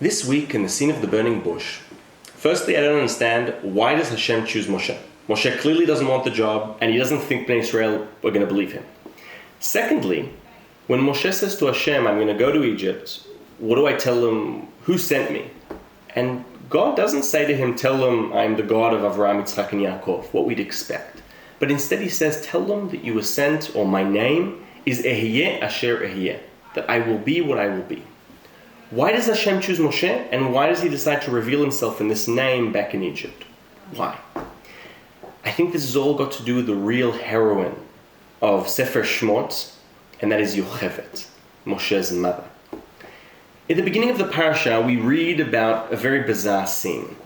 This week in the scene of the burning bush, firstly, I don't understand, why does Hashem choose Moshe? Moshe clearly doesn't want the job, and he doesn't think Bnei Israel are going to believe him. Secondly, when Moshe says to Hashem, I'm going to go to Egypt, what do I tell them? Who sent me? And God doesn't say to him, tell them I'm the God of Avraham, Yitzchak, and Yaakov, what we'd expect. But instead he says, tell them that you were sent, or my name is Ehyeh Asher Ehyeh, that I will be what I will be. Why does Hashem choose Moshe, and why does he decide to reveal himself in this name back in Egypt? Why? I think this has all got to do with the real heroine of Sefer Shmot, and that is Yocheved, Moshe's mother. At the beginning of the parasha, we read about a very bizarre scene.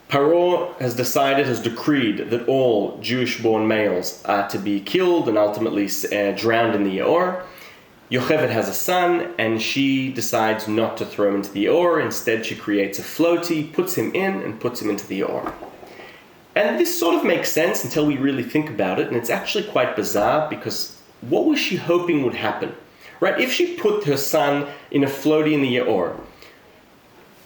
Paro has decreed that all Jewish-born males are to be killed and ultimately drowned in the Yaor. Yocheved has a son, and she decides not to throw him into the Yaor. Instead, she creates a floaty, puts him in, and puts him into the Yaor. And this sort of makes sense until we really think about it, and it's actually quite bizarre because what was she hoping would happen? Right? If she put her son in a floaty in the Yaor,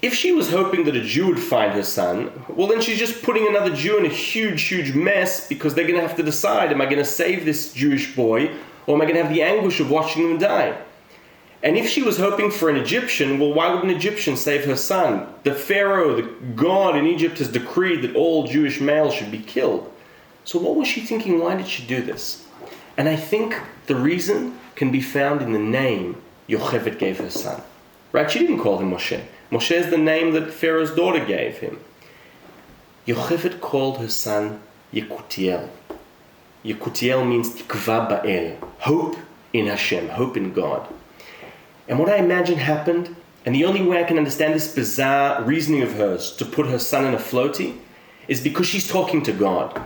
if she was hoping that a Jew would find her son, well then she's just putting another Jew in a huge, huge mess because they're going to have to decide, am I going to save this Jewish boy, or am I going to have the anguish of watching him die? And if she was hoping for an Egyptian, well, why would an Egyptian save her son? The Pharaoh, the God in Egypt, has decreed that all Jewish males should be killed. So what was she thinking? Why did she do this? And I think the reason can be found in the name Yocheved gave her son. Right? She didn't call him Moshe. Moshe is the name that Pharaoh's daughter gave him. Yocheved called her son Yekutiel. Yekutiel means Tikva Ba'el, hope in Hashem, hope in God. And what I imagine happened, and the only way I can understand this bizarre reasoning of hers to put her son in a floaty, is because she's talking to God.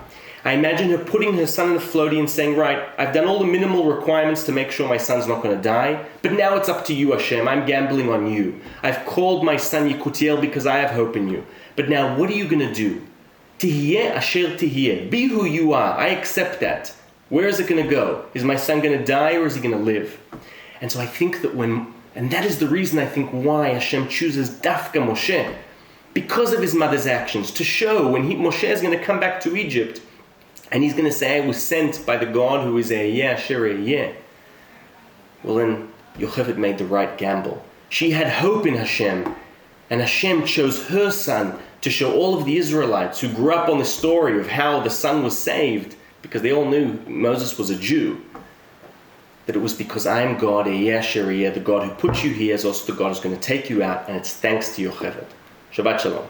I imagine her putting her son in a floaty and saying, right, I've done all the minimal requirements to make sure my son's not going to die, but now it's up to you, Hashem. I'm gambling on you. I've called my son Yekutiel because I have hope in you. But now what are you going to do? Tihyeh asher tihyeh. Be who you are. I accept that. Where is it going to go? Is my son going to die or is he going to live? And so I think that and that is the reason I think why Hashem chooses Dafka Moshe, because of his mother's actions, to show when Moshe is going to come back to Egypt, and he's going to say, I was sent by the God who is Ehyeh Asher Ehyeh. Well then, Yocheved made the right gamble. She had hope in Hashem, and Hashem chose her son to show all of the Israelites who grew up on the story of how the son was saved, because they all knew Moses was a Jew, that it was because I am God, Ehyeh Asher Ehyeh, the God who put you here is also the God who's going to take you out, and it's thanks to Yocheved. Shabbat Shalom.